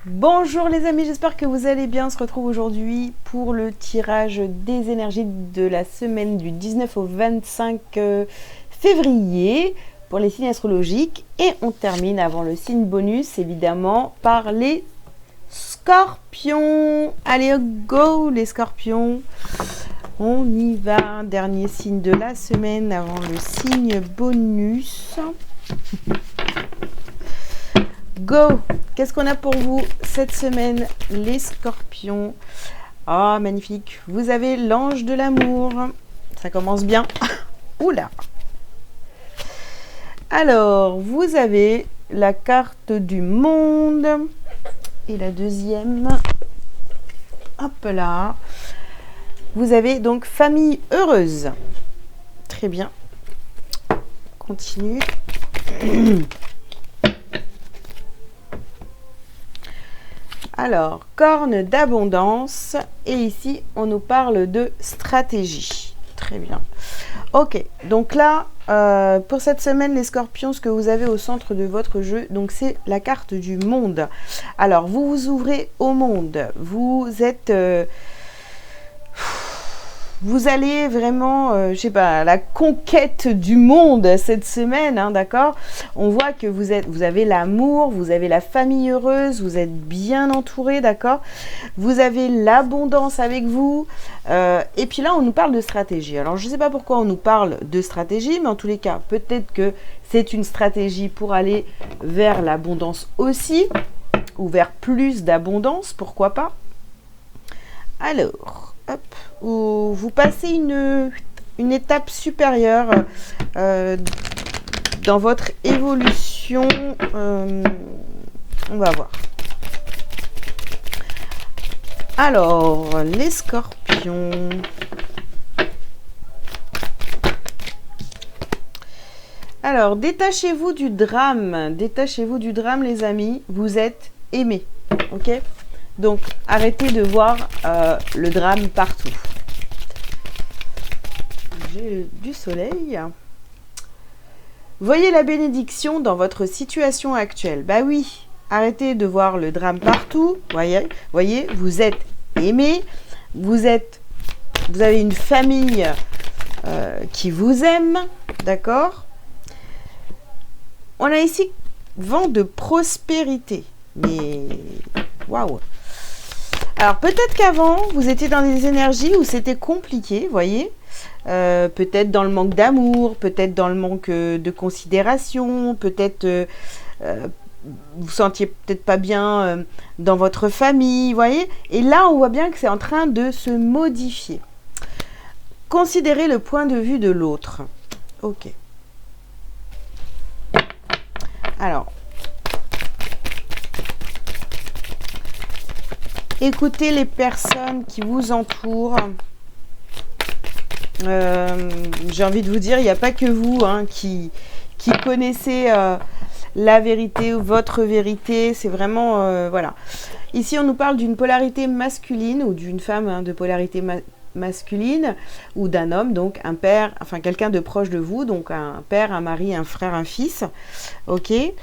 Bonjour les amis, j'espère que vous allez bien. On se retrouve aujourd'hui pour le tirage des énergies de la semaine du 19 au 25 février pour les signes astrologiques. Et on termine avant le signe bonus, évidemment, par les scorpions. Allez, go les scorpions. On y va. Dernier signe de la semaine avant le signe bonus. Go! Qu'est-ce qu'on a pour vous cette semaine, les scorpions? Ah, magnifique. Vous avez l'ange de l'amour. Ça commence bien. Oula! Alors, vous avez la carte du monde. Et la deuxième. Hop là. Vous avez donc famille heureuse. Très bien. Continue. Alors, corne d'abondance. Et ici, on nous parle de stratégie. Très bien. Ok, donc là, pour cette semaine, les scorpions, ce que vous avez au centre de votre jeu, donc c'est la carte du monde. Alors, vous vous ouvrez au monde. Vous êtes... vous allez vraiment, je sais pas, à la conquête du monde cette semaine, hein, d'accord? On voit que vous avez l'amour, vous avez la famille heureuse, vous êtes bien entouré, d'accord? Vous avez l'abondance avec vous. Et puis là, on nous parle de stratégie. Alors, je ne sais pas pourquoi on nous parle de stratégie, mais en tous les cas, peut-être que c'est une stratégie pour aller vers l'abondance aussi, ou vers plus d'abondance, pourquoi pas? Alors... hop, où vous passez une étape supérieure dans votre évolution. On va voir. Alors, les scorpions. Alors, détachez-vous du drame. Détachez-vous du drame, les amis. Vous êtes aimés. Ok ? Donc, arrêtez de voir le drame partout. J'ai du soleil. Voyez la bénédiction dans votre situation actuelle. Bah oui, arrêtez de voir le drame partout. Voyez, vous êtes aimé. Vous avez une famille qui vous aime. D'accord ? On a ici vent de prospérité. Mais, waouh! Alors, peut-être qu'avant, vous étiez dans des énergies où c'était compliqué, voyez, peut-être dans le manque d'amour, peut-être dans le manque de considération, peut-être vous sentiez peut-être pas bien dans votre famille, voyez. Et là, on voit bien que c'est en train de se modifier. Considérez le point de vue de l'autre. Ok. Alors, écoutez les personnes qui vous entourent. J'ai envie de vous dire, il n'y a pas que vous hein, qui connaissez la vérité ou votre vérité. C'est vraiment... voilà. Ici, on nous parle d'une polarité masculine ou d'une femme hein, de polarité masculine ou d'un homme, donc un père, enfin quelqu'un de proche de vous, donc un père, un mari, un frère, un fils. Ok. Et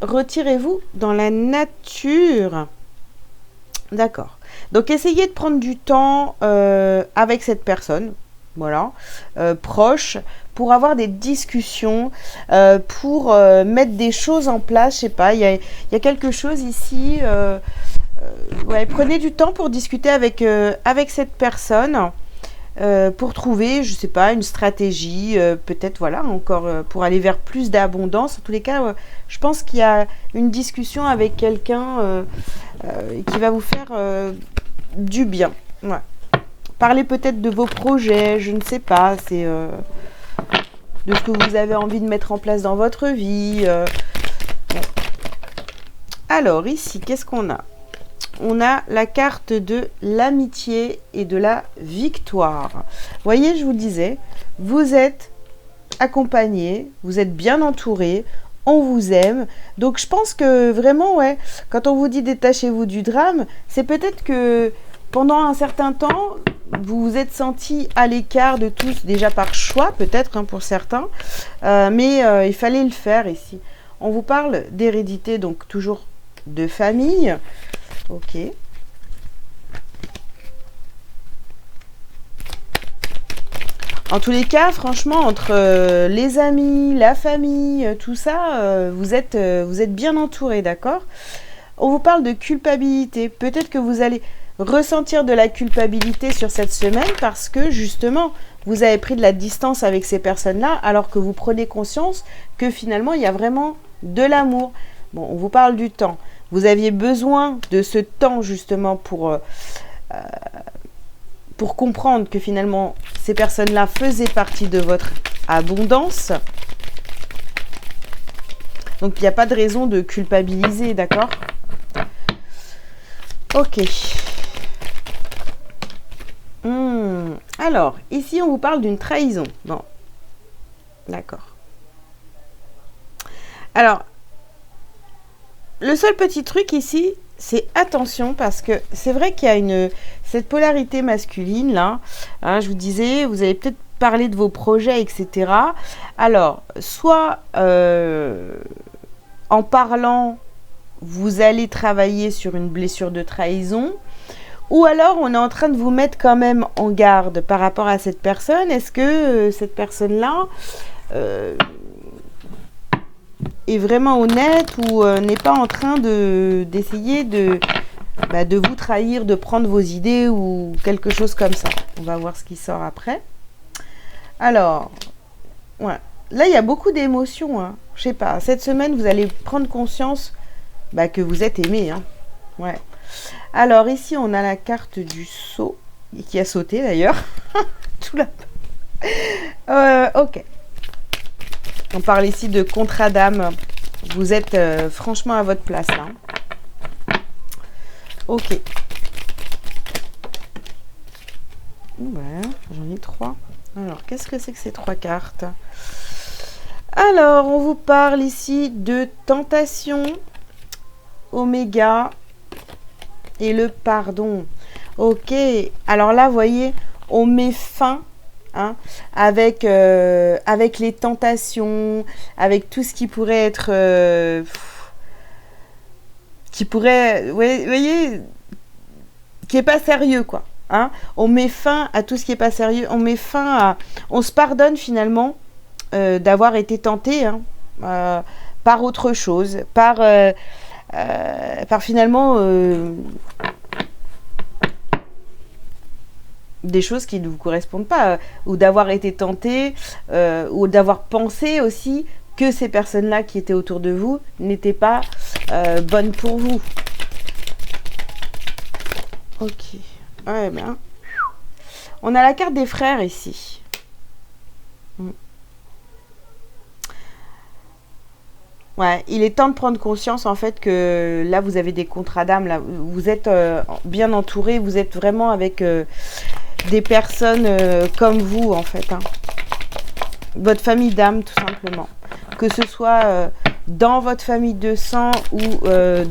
retirez-vous dans la nature. D'accord. Donc, essayez de prendre du temps avec cette personne, voilà, proche, pour avoir des discussions, pour mettre des choses en place. Je sais pas, il y a quelque chose ici. Ouais, prenez du temps pour discuter avec cette personne. Pour trouver, je sais pas, une stratégie, peut-être, voilà, encore pour aller vers plus d'abondance. En tous les cas, je pense qu'il y a une discussion avec quelqu'un qui va vous faire du bien. Ouais. Parlez peut-être de vos projets, je ne sais pas, c'est de ce que vous avez envie de mettre en place dans votre vie. Bon. Alors, ici, qu'est-ce qu'on a ? On a la carte de l'amitié et de la victoire. Voyez, je vous disais, vous êtes accompagné, vous êtes bien entouré, on vous aime. Donc, je pense que vraiment, ouais, quand on vous dit détachez-vous du drame, c'est peut-être que pendant un certain temps, vous vous êtes senti à l'écart de tous, déjà par choix, peut-être hein, pour certains, mais il fallait le faire ici. On vous parle d'hérédité, donc toujours de famille. Ok. En tous les cas, franchement, entre les amis, la famille, tout ça, vous êtes bien entouré, d'accord? On vous parle de culpabilité. Peut-être que vous allez ressentir de la culpabilité sur cette semaine parce que justement, vous avez pris de la distance avec ces personnes-là alors que vous prenez conscience que finalement, il y a vraiment de l'amour. Bon, on vous parle du temps. Vous aviez besoin de ce temps justement pour comprendre que finalement, ces personnes-là faisaient partie de votre abondance. Donc, il n'y a pas de raison de culpabiliser, d'accord? Ok. Alors, ici, on vous parle d'une trahison. Bon. D'accord. Alors, le seul petit truc ici, c'est attention parce que c'est vrai qu'il y a cette polarité masculine là. Hein, je vous disais, vous allez peut-être parler de vos projets, etc. Alors, soit en parlant, vous allez travailler sur une blessure de trahison, ou alors on est en train de vous mettre quand même en garde par rapport à cette personne. Est-ce que cette personne-là est vraiment honnête ou n'est pas en train d'essayer de vous trahir, de prendre vos idées ou quelque chose comme ça. On va voir ce qui sort après. Alors, ouais. Là, il y a beaucoup d'émotions. Hein. Je sais pas, cette semaine, vous allez prendre conscience que vous êtes aimé. Hein. Ouais. Alors, ici, on a la carte du saut, qui a sauté d'ailleurs. Tout là. Ok. On parle ici de contrat d'âme. Vous êtes franchement à votre place là. Ok. Ouais, j'en ai 3. Alors, qu'est-ce que c'est que ces 3 cartes? Alors, on vous parle ici de tentation, oméga et le pardon. Ok. Alors là, vous voyez, on met fin. Hein, avec les tentations, avec tout ce qui pourrait être... vous voyez, qui n'est pas sérieux, quoi. Hein. On met fin à tout ce qui n'est pas sérieux. On met fin à... On se pardonne, finalement, d'avoir été tenté par autre chose, par finalement... des choses qui ne vous correspondent pas, ou d'avoir été tenté, ou d'avoir pensé aussi que ces personnes-là qui étaient autour de vous n'étaient pas bonnes pour vous. Ok. Ouais, bien. On a la carte des frères ici. Ouais, il est temps de prendre conscience en fait que là vous avez des contrats d'âme, là vous êtes bien entouré, vous êtes vraiment avec des personnes comme vous en fait, hein. Votre famille d'âme tout simplement, que ce soit dans votre famille de sang ou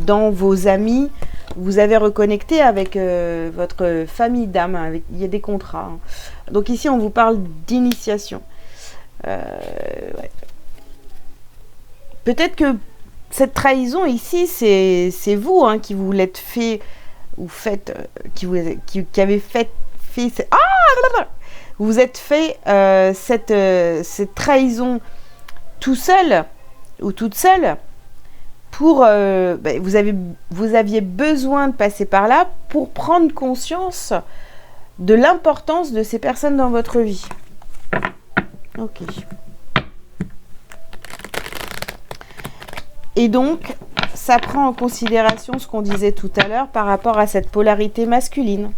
dans vos amis, vous avez reconnecté avec votre famille d'âme, hein, il y a des contrats, hein. Donc ici on vous parle d'initiation. Ouais. Peut-être que cette trahison ici, c'est vous hein, qui vous l'êtes fait ou faites, qui avez fait vous vous êtes fait cette trahison tout seul ou toute seule pour vous aviez besoin de passer par là pour prendre conscience de l'importance de ces personnes dans votre vie. Ok. Et donc, ça prend en considération ce qu'on disait tout à l'heure par rapport à cette polarité masculine.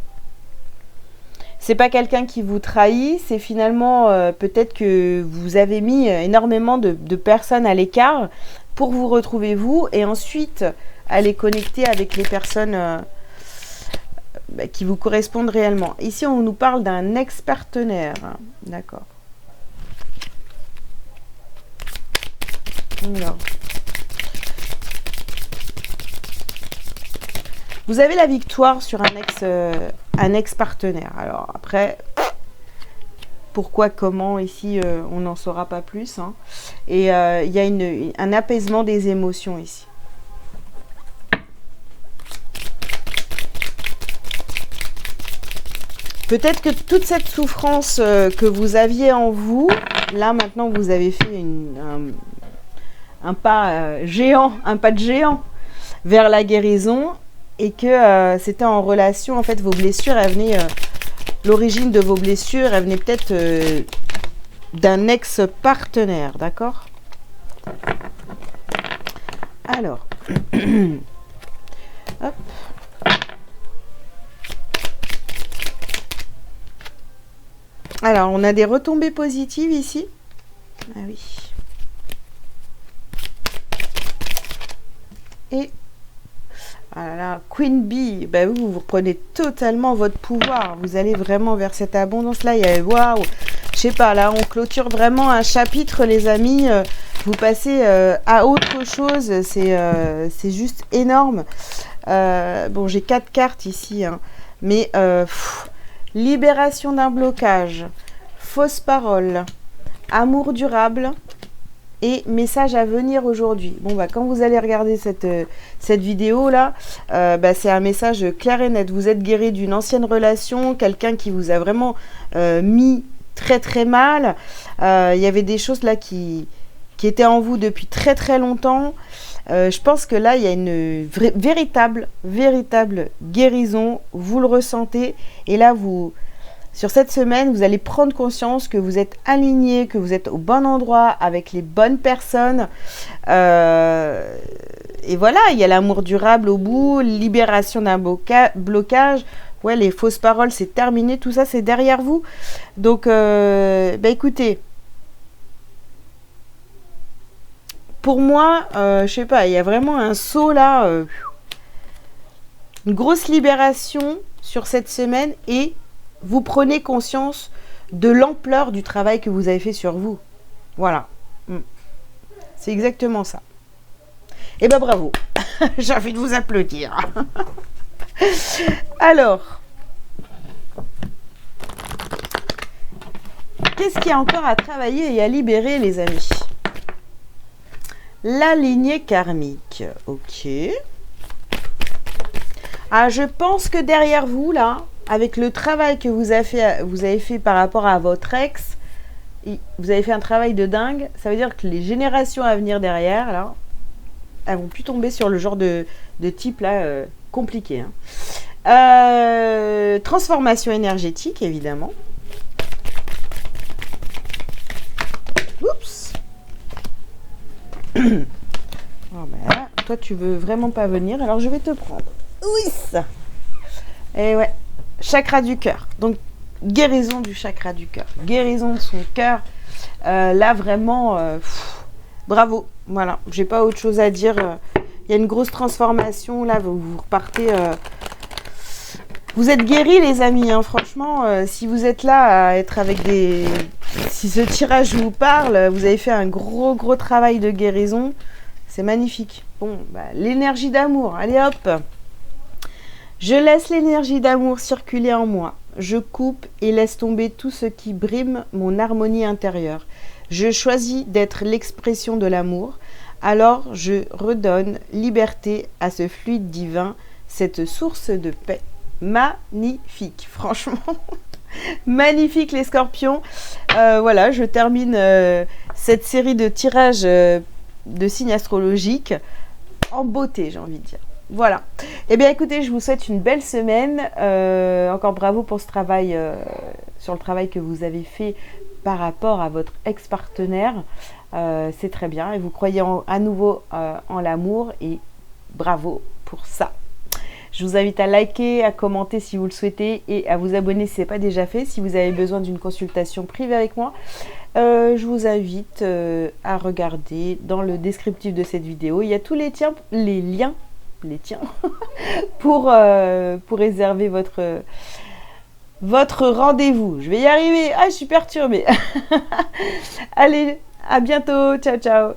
C'est pas quelqu'un qui vous trahit, c'est finalement peut-être que vous avez mis énormément de personnes à l'écart pour vous retrouver vous et ensuite aller connecter avec les personnes qui vous correspondent réellement. Ici, on nous parle d'un ex-partenaire. D'accord. Alors. Vous avez la victoire sur un ex-partenaire. Alors après, pourquoi, comment, ici, on n'en saura pas plus. Hein. Et il y a un apaisement des émotions ici. Peut-être que toute cette souffrance que vous aviez en vous, là maintenant vous avez fait un pas géant, un pas de géant vers la guérison, et que c'était en relation, en fait, vos blessures, elles venaient, l'origine de vos blessures, elle venait peut-être d'un ex-partenaire, d'accord? Alors, hop. Alors, on a des retombées positives ici. Ah oui. Et ah là là, Queen Bee, bah vous reprenez totalement votre pouvoir. Vous allez vraiment vers cette abondance-là. Waouh, je sais pas, là, on clôture vraiment un chapitre, les amis. Vous passez à autre chose. C'est juste énorme. Bon, j'ai 4 cartes ici, hein, mais libération d'un blocage, fausse parole, amour durable et message à venir aujourd'hui. Bon, bah, quand vous allez regarder cette vidéo là, bah, c'est un message clair et net. Vous êtes guéri d'une ancienne relation, quelqu'un qui vous a vraiment mis très très mal. Il y avait des choses là qui étaient en vous depuis très très longtemps. Je pense que là, il y a une véritable guérison. Vous le ressentez. Et là, sur cette semaine, vous allez prendre conscience que vous êtes aligné, que vous êtes au bon endroit, avec les bonnes personnes. Et voilà, il y a l'amour durable au bout, libération d'un blocage. Ouais, les fausses paroles, c'est terminé. Tout ça, c'est derrière vous. Donc, bah, écoutez... Pour moi, je sais pas, il y a vraiment un saut là, une grosse libération sur cette semaine et vous prenez conscience de l'ampleur du travail que vous avez fait sur vous. Voilà. C'est exactement ça. Et ben bravo. J'ai envie de vous applaudir. Alors, qu'est-ce qu'il y a encore à travailler et à libérer, les amis ? La lignée karmique, ok. Ah, je pense que derrière vous, là, avec le travail que vous avez fait par rapport à votre ex, vous avez fait un travail de dingue. Ça veut dire que les générations à venir derrière, là, elles vont plus tomber sur le genre de type, là, compliqué. Hein. Transformation énergétique, évidemment. Oups. Oh ben, toi tu veux vraiment pas venir, alors je vais te prendre. Oui, ça. Et ouais, chakra du cœur. Donc guérison du chakra du cœur, guérison de son cœur. Là vraiment, bravo. Voilà, j'ai pas autre chose à dire. Il y a une grosse transformation. Là, vous repartez. Vous êtes guéris, les amis. Hein, franchement, si vous êtes là à être avec des... Si ce tirage vous parle, vous avez fait un gros travail de guérison. C'est magnifique. Bon, bah, l'énergie d'amour. Allez hop. Je laisse l'énergie d'amour circuler en moi. Je coupe et laisse tomber tout ce qui brime mon harmonie intérieure. Je choisis d'être l'expression de l'amour. Alors je redonne liberté à ce fluide divin, cette source de paix. Magnifique, franchement. Magnifique, les scorpions. Voilà, je termine cette série de tirages de signes astrologiques en beauté, j'ai envie de dire. Voilà. Eh bien, écoutez, je vous souhaite une belle semaine. Encore bravo pour ce travail, sur le travail que vous avez fait par rapport à votre ex-partenaire. C'est très bien. Et vous croyez à nouveau en l'amour. Et bravo pour ça. Je vous invite à liker, à commenter si vous le souhaitez et à vous abonner si ce n'est pas déjà fait. Si vous avez besoin d'une consultation privée avec moi, je vous invite à regarder dans le descriptif de cette vidéo. Il y a tous les liens pour réserver votre rendez-vous. Je vais y arriver. Ah, je suis perturbée. Allez, à bientôt. Ciao, ciao.